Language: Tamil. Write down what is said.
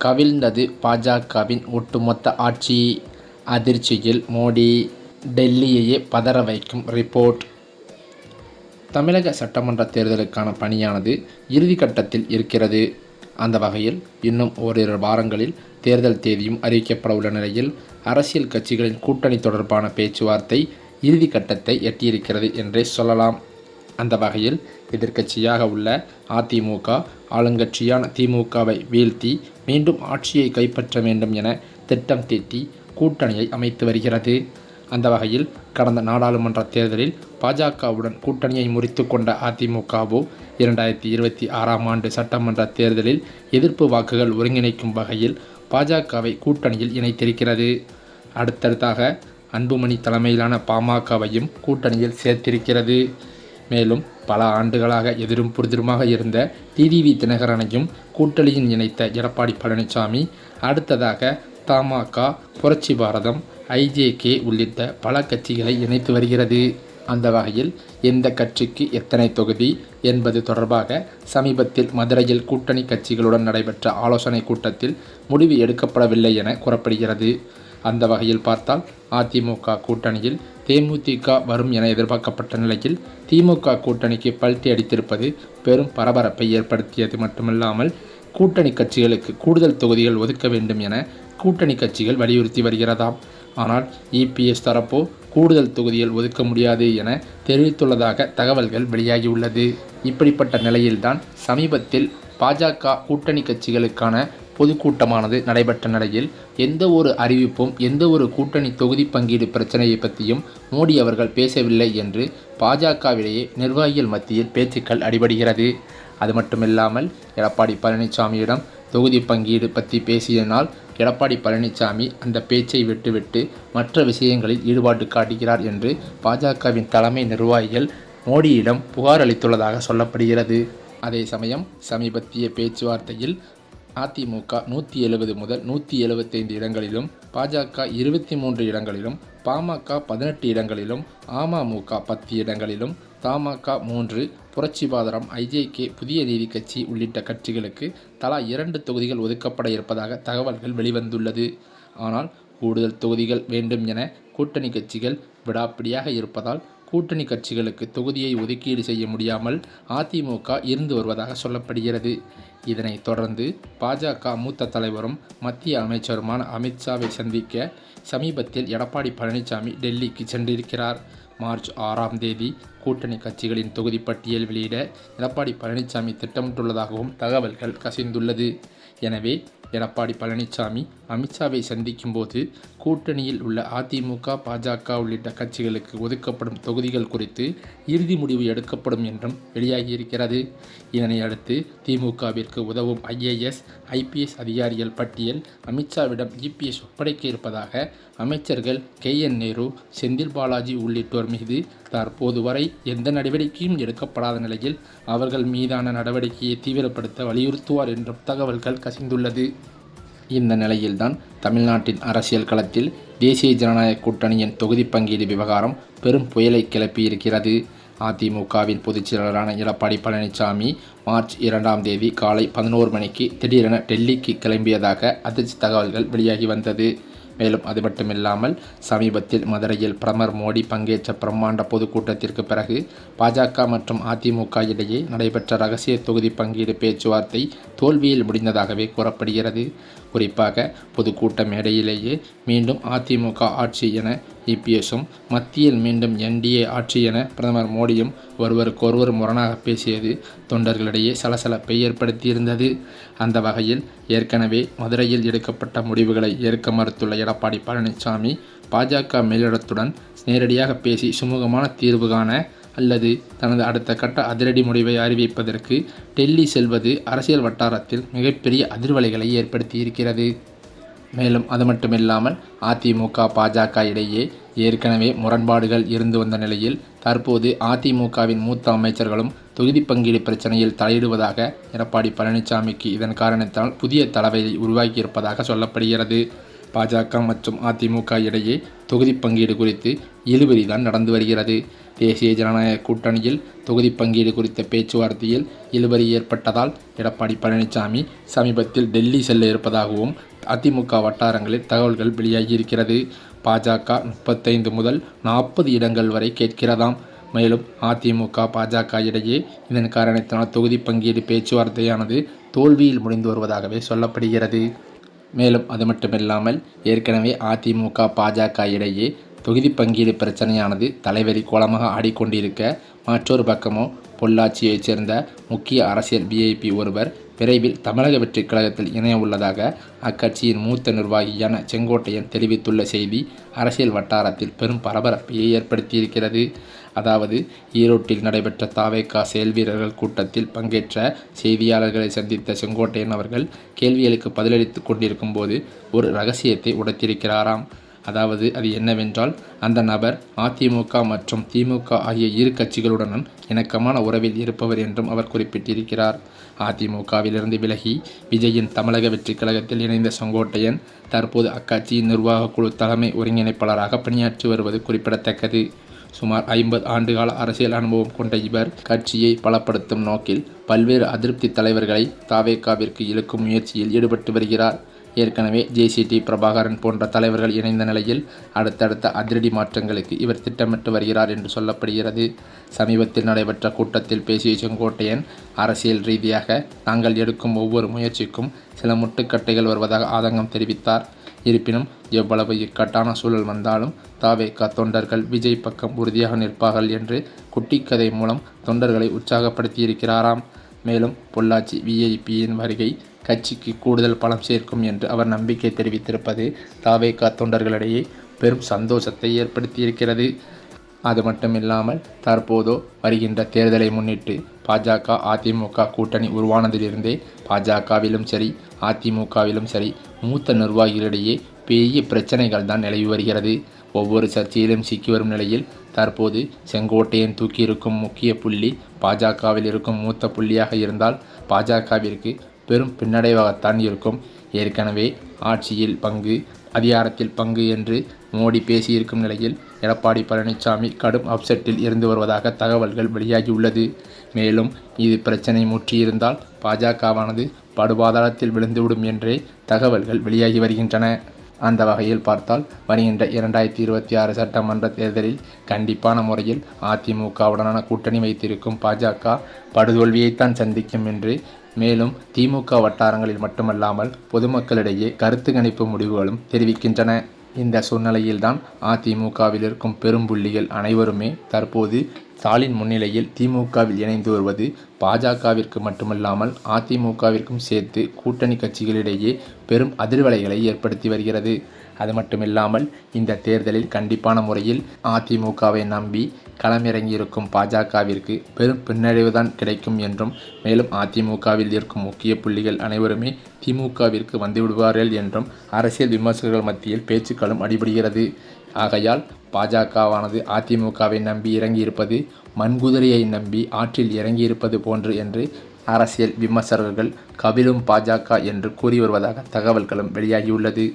கவிழ்ந்தது பாஜகவின் ஒட்டுமொத்த ஆட்சி. அதிர்ச்சியில் மோடி, டெல்லியையே பதற வைக்கும் ரிப்போர்ட். தமிழக சட்டமன்ற தேர்தலுக்கான பணியானது இறுதிக்கட்டத்தில் இருக்கிறது. அந்த வகையில் இன்னும் ஓரிரு வாரங்களில் தேர்தல் தேதியும் அறிவிக்கப்பட உள்ள நிலையில் அரசியல் கட்சிகளின் கூட்டணி தொடர்பான பேச்சுவார்த்தை இறுதிக்கட்டத்தை எட்டியிருக்கிறது என்றே சொல்லலாம். அந்த வகையில் எதிர்க்கட்சியாக உள்ள அதிமுக ஆளுங்கட்சியான திமுகவை வீழ்த்தி மீண்டும் ஆட்சியை கைப்பற்ற வேண்டும் என திட்டம் தீட்டி கூட்டணியை அமைத்து வருகிறது. அந்த வகையில் கடந்த நாடாளுமன்ற தேர்தலில் பாஜகவுடன் கூட்டணியை முறித்து கொண்ட அதிமுகவோ 2026ஆம் ஆண்டு சட்டமன்ற தேர்தலில் எதிர்ப்பு வாக்குகள் ஒருங்கிணைக்கும் வகையில் பாஜகவை கூட்டணியில் இணைத்திருக்கிறது. அடுத்ததாக அன்புமணி தலைமையிலான பாமகவையும் கூட்டணியில் சேர்த்திருக்கிறது. மேலும் பல ஆண்டுகளாக எதிரும் புதிருமாக இருந்த டிடிவி தினகரனையும் கூட்டணியில் இணைத்த எடப்பாடி பழனிசாமி அடுத்ததாக தமாக, புரட்சி பாரதம், ஐஜேகே உள்ளிட்ட பல கட்சிகளை இணைத்து வருகிறது. அந்த வகையில் எந்த கட்சிக்கு எத்தனை தொகுதி என்பது தொடர்பாக சமீபத்தில் மதுரையில் கூட்டணி கட்சிகளுடன் நடைபெற்ற ஆலோசனை கூட்டத்தில் முடிவு எடுக்கப்படவில்லை என கூறப்படுகிறது. அந்த வகையில் பார்த்தால் அதிமுக கூட்டணியில் தேமுதிக வரும் என எதிர்பார்க்கப்பட்ட நிலையில் திமுக கூட்டணிக்கு பல்டி அடித்திருப்பது பெரும் பரபரப்பை ஏற்படுத்தியது மட்டுமல்லாமல் கூட்டணி கட்சிகளுக்கு கூடுதல் தொகுதிகள் ஒதுக்க வேண்டும் என கூட்டணி கட்சிகள் வலியுறுத்தி வருகிறதாம். ஆனால் இபிஎஸ் தரப்போ கூடுதல் தொகுதிகள் ஒதுக்க முடியாது என தெரிவித்துள்ளதாக தகவல்கள் வெளியாகியுள்ளது. இப்படிப்பட்ட நிலையில்தான் சமீபத்தில் பாஜக கூட்டணி கட்சிகளுக்கான பொதுக்கூட்டமானது நடைபெற்ற நிலையில் எந்த ஒரு அறிவிப்பும் எந்த ஒரு கூட்டணி தொகுதி பங்கீடு பிரச்சனையை பற்றியும் மோடி அவர்கள் பேசவில்லை என்று பாஜகவிலேயே நிர்வாகிகள் மத்தியில் பேச்சுக்கள் அடிபடுகிறது. அது மட்டுமில்லாமல் எடப்பாடி பழனிசாமியிடம் தொகுதி பங்கீடு பற்றி பேசியதனால் எடப்பாடி பழனிசாமி அந்த பேச்சை விட்டுவிட்டு மற்ற விஷயங்களில் ஈடுபாடு காட்டுகிறார் என்று பாஜகவின் தலைமை நிர்வாகிகள் மோடியிடம் புகார் அளித்துள்ளதாக சொல்லப்படுகிறது. அதே சமயம் சமீபத்திய பேச்சுவார்த்தையில் அதிமுக 170 முதல் 175 இடங்களிலும், பாஜக 23 இடங்களிலும், பாமக 18 இடங்களிலும், அமமுக 10 இடங்களிலும், தமாக 3, புரட்சி பாரதம், ஐஜேகே, புதிய நீதி கட்சி உள்ளிட்ட கட்சிகளுக்கு தலா 2 தொகுதிகள் ஒதுக்கப்பட இருப்பதாக தகவல்கள் வெளிவந்துள்ளது. ஆனால் கூடுதல் தொகுதிகள் வேண்டும் என கூட்டணி கட்சிகள் விடாப்பிடியாக இருப்பதால் கூட்டணி கட்சிகளுக்கு தொகுதியை ஒதுக்கீடு செய்ய முடியாமல் அதிமுக இருந்து வருவதாக சொல்லப்படுகிறது. இதனைத் தொடர்ந்து பாஜக மூத்த தலைவரும் மத்திய அமைச்சருமான அமித்ஷாவை சந்திக்க சமீபத்தில் எடப்பாடி பழனிசாமி டெல்லிக்கு சென்றிருக்கிறார். மார்ச் 6ஆம் தேதி கூட்டணி கட்சிகளின் தொகுதி பட்டியல் வெளியிட எடப்பாடி பழனிசாமி திட்டமிட்டுள்ளதாகவும் தகவல்கள் கசிந்துள்ளது. எனவே எடப்பாடி பழனிசாமி அமித்ஷாவை சந்திக்கும் போது கூட்டணியில் உள்ள அதிமுக, பாஜக உள்ளிட்ட கட்சிகளுக்கு ஒதுக்கப்படும் தொகுதிகள் குறித்து இறுதி முடிவு எடுக்கப்படும் என்றும் வெளியாகியிருக்கிறது. இதனை அடுத்து திமுகவிற்கு உதவும் IAS, IPS அதிகாரிகள் பட்டியல் அமித்ஷாவிடம் இபிஎஸ் ஒப்படைக்க இருப்பதாக அமைச்சர்கள் KN நேரு, செந்தில் பாலாஜி உள்ளிட்டோர் மீது தற்போது வரை எந்த நடவடிக்கையும் எடுக்கப்படாத நிலையில் அவர்கள் மீதான நடவடிக்கையை தீவிரப்படுத்த வலியுறுத்துவார் என்றும் தகவல்கள் கசிந்துள்ளது. இந்த நிலையில்தான் தமிழ்நாட்டின் அரசியல் களத்தில் தேசிய ஜனநாயக கூட்டணியின் தொகுதி பங்கீடு விவகாரம் பெரும் புயலை கிளப்பியிருக்கிறது. அதிமுகவின் பொதுச் செயலாளரான எடப்பாடி பழனிசாமி மார்ச் 2ஆம் தேதி காலை 11 மணிக்கு திடீரென டெல்லிக்கு கிளம்பியதாக அதிர்ச்சி தகவல்கள் வெளியாகி வந்தது. மேலும் அது மட்டுமில்லாமல் சமீபத்தில் மதுரையில் பிரதமர் மோடி பங்கேற்ற பிரம்மாண்ட பொதுக்கூட்டத்திற்கு பிறகு பாஜக மற்றும் அதிமுக இடையே நடைபெற்ற ரகசிய தொகுதி பங்கீடு பேச்சுவார்த்தை தோல்வியில் முடிந்ததாகவே கூறப்படுகிறது. குறிப்பாக பொதுக்கூட்ட மேடையிலேயே மீண்டும் அதிமுக ஆட்சி என இபிஎஸும், மத்தியில் மீண்டும் NDA ஆட்சி என பிரதமர் மோடியும் ஒருவருக்கொருவர் முரணாக பேசியது தொண்டர்களிடையே சலசலப்பை ஏற்படுத்தியிருந்தது. அந்த வகையில் ஏற்கனவே மதுரையில் எடுக்கப்பட்ட முடிவுகளை ஏற்க மறுத்துள்ள எடப்பாடி பழனிசாமி பாஜக மேலிடத்துடன் நேரடியாக பேசி சுமூகமான தீர்வு காண அல்லது தனது அடுத்த கட்ட அதிரடி முடிவை அறிவிப்பதற்கு டெல்லி செல்வது அரசியல் வட்டாரத்தில் மிகப்பெரிய அதிர்வலைகளை ஏற்படுத்தியிருக்கிறது. மேலும் அது மட்டுமில்லாமல் அதிமுக, பாஜக இடையே ஏற்கனவே முரண்பாடுகள் இருந்து வந்த நிலையில் தற்போது அதிமுகவின் மூத்த அமைச்சர்களும் தொகுதி பங்கீடு பிரச்சனையில் தலையிடுவதாக எடப்பாடி பழனிசாமிக்கு இதன் காரணத்தால் புதிய தலைவலி உருவாகியிருப்பதாக சொல்லப்படுகிறது. பாஜக மற்றும் அதிமுக இடையே தொகுதி பங்கீடு குறித்து இழுபறிதான் நடந்து வருகிறது. தேசிய ஜனநாயக கூட்டணியில் தொகுதி பங்கீடு குறித்த பேச்சுவார்த்தையில் இழுபறி ஏற்பட்டதால் எடப்பாடி பழனிசாமி சமீபத்தில் டெல்லி செல்ல இருப்பதாகவும் அதிமுக வட்டாரங்களில் தகவல்கள் வெளியாகியிருக்கிறது. பாஜக 35 முதல் 40 இடங்கள் வரை கேட்கிறதாம். மேலும் அதிமுக பாஜக இடையே இதன் காரணத்தினால் தொகுதி பங்கீடு பேச்சுவார்த்தையானது தோல்வியில் முடிந்து வருவதாகவே சொல்லப்படுகிறது. மேலும் அது மட்டுமில்லாமல் ஏற்கனவே அதிமுக பாஜக இடையே தொகுதி பங்கீடு பிரச்சனையானது தலைவரி கோலமாக ஆடிக்கொண்டிருக்க, மற்றொரு பக்கமோ பொள்ளாச்சியைச் சேர்ந்த முக்கிய அரசியல் விஐபி ஒருவர் விரைவில் தமிழக வெற்றிக் கழகத்தில் இணைய உள்ளதாக அக்கட்சியின் மூத்த நிர்வாகியான செங்கோட்டையன் தெரிவித்துள்ள செய்தி அரசியல் வட்டாரத்தில் பெரும் பரபரப்பையை ஏற்படுத்தியிருக்கிறது. அதாவது, ஈரோட்டில் நடைபெற்ற தாவேகா செயல் வீரர்கள் கூட்டத்தில் பங்கேற்ற செய்தியாளர்களை சந்தித்த செங்கோட்டையன் அவர்கள் கேள்விகளுக்கு பதிலளித்து கொண்டிருக்கும் போது ஒரு ரகசியத்தை உடைத்திருக்கிறாராம். அதாவது அது என்னவென்றால், அந்த நபர் அதிமுக மற்றும் திமுக ஆகிய இரு கட்சிகளுடனும் இணக்கமான உறவில் இருப்பவர் என்றும் அவர் குறிப்பிட்டிருக்கிறார். அதிமுகவிலிருந்து விலகி விஜயின் தமிழக வெற்றிக் கழகத்தில் இணைந்த செங்கோட்டையன் தற்போது அக்கட்சியின் நிர்வாக குழு தலைமை ஒருங்கிணைப்பாளராக பணியாற்றி வருவது குறிப்பிடத்தக்கது. சுமார் 50 ஆண்டுகால அரசியல் அனுபவம் கொண்ட இவர் கட்சியை பலப்படுத்தும் நோக்கில் பல்வேறு அதிருப்தி தலைவர்களை தாவேகாவிற்கு இழுக்கும் முயற்சியில் ஈடுபட்டு வருகிறார். ஏற்கனவே ஜேசிடி பிரபாகரன் போன்ற தலைவர்கள் இணைந்த நிலையில் அடுத்தடுத்த அதிரடி மாற்றங்களுக்கு இவர் திட்டமிட்டு வருகிறார் என்று சொல்லப்படுகிறது. சமீபத்தில் நடைபெற்ற கூட்டத்தில் பேசிய செங்கோட்டையன், அரசியல் ரீதியாக நாங்கள் எடுக்கும் ஒவ்வொரு முயற்சிக்கும் சில முட்டுக்கட்டைகள் வருவதாக ஆதங்கம் தெரிவித்தார். இருப்பினும் எவ்வளவு இக்கட்டான சூழல் வந்தாலும் தாவேகா தொண்டர்கள் விஜய் பக்கம் உறுதியாக நிற்பார்கள் என்று குட்டிக்கதை மூலம் தொண்டர்களை உற்சாகப்படுத்தியிருக்கிறாராம். மேலும் பொள்ளாச்சி விஐபியின் வருகை கட்சிக்கு கூடுதல் பலம் சேர்க்கும் என்று அவர் நம்பிக்கை தெரிவித்திருப்பது தாவேகா தொண்டர்களிடையே பெரும் சந்தோஷத்தை ஏற்படுத்தியிருக்கிறது. அது மட்டுமில்லாமல் தற்போதோ வருகின்ற தேர்தலை முன்னிட்டு பாஜக அதிமுக கூட்டணி உருவானதிலிருந்தே பாஜகவிலும் சரி அதிமுகவிலும் சரி மூத்த நிர்வாகிகளிடையே பெரிய பிரச்சனைகள் தான் நிலவி வருகிறது. ஒவ்வொரு சர்ச்சையிலும் சிக்கி வரும் நிலையில் தற்போது செங்கோட்டையன் தூக்கியிருக்கும் முக்கிய புள்ளி பாஜகவில் இருக்கும் மூத்த புள்ளியாக இருந்தால் பாஜகவிற்கு பெரும் பின்னடைவாகத்தான் இருக்கும். ஏற்கனவே ஆட்சியில் பங்கு, அதிகாரத்தில் பங்கு என்று மோடி பேசியிருக்கும் நிலையில் எடப்பாடி பழனிசாமி கடும் அப்செட்டில் இருந்து வருவதாக தகவல்கள் வெளியாகியுள்ளது. மேலும் இது பிரச்சனை முற்றியிருந்தால் பாஜகவானது படுபாதாளத்தில் விழுந்துவிடும் என்றே தகவல்கள் வெளியாகி வருகின்றன. அந்த வகையில் பார்த்தால் வருகின்ற 2026 சட்டமன்ற தேர்தலில் கண்டிப்பான முறையில் அதிமுகவுடனான கூட்டணி வைத்திருக்கும் பாஜக படுதோல்வியைத்தான் சந்திக்கும் என்று மேலும் திமுக வட்டாரங்களில் மட்டுமல்லாமல் பொதுமக்களிடையே கருத்து கணிப்பு முடிவுகளும் தெரிவிக்கின்றன. இந்த சூழ்நிலையில்தான் அதிமுகவில் இருக்கும் பெரும்புள்ளிகள் அனைவருமே தற்போது ஸ்டாலின் முன்னிலையில் திமுகவில் இணைந்து வருவது பாஜகவிற்கு மட்டுமல்லாமல் அதிமுகவிற்கும் சேர்த்து கூட்டணி கட்சிகளிடையே பெரும் அதிர்வலைகளை ஏற்படுத்தி வருகிறது. அது மட்டுமில்லாமல் இந்த தேர்தலில் கண்டிப்பான முறையில் அதிமுகவை நம்பி களமிறங்கியிருக்கும் பாஜகவிற்கு பெரும் பின்னடைவுதான் கிடைக்கும் என்றும், மேலும் அதிமுகவில் இருக்கும் முக்கிய புள்ளிகள் அனைவருமே திமுகவிற்கு வந்துவிடுவார்கள் என்றும் அரசியல் விமர்சகர்கள் மத்தியில் பேச்சுக்களும் அடிபடுகிறது. ஆகையால் பாஜகவானது அதிமுகவை நம்பி இறங்கியிருப்பது மண்குதிரையை நம்பி ஆற்றில் இறங்கியிருப்பது போன்று என்று அரசியல் விமர்சகர்கள் கவிழும் பாஜக என்று கூறி வருவதாக தகவல்களும் வெளியாகியுள்ளது.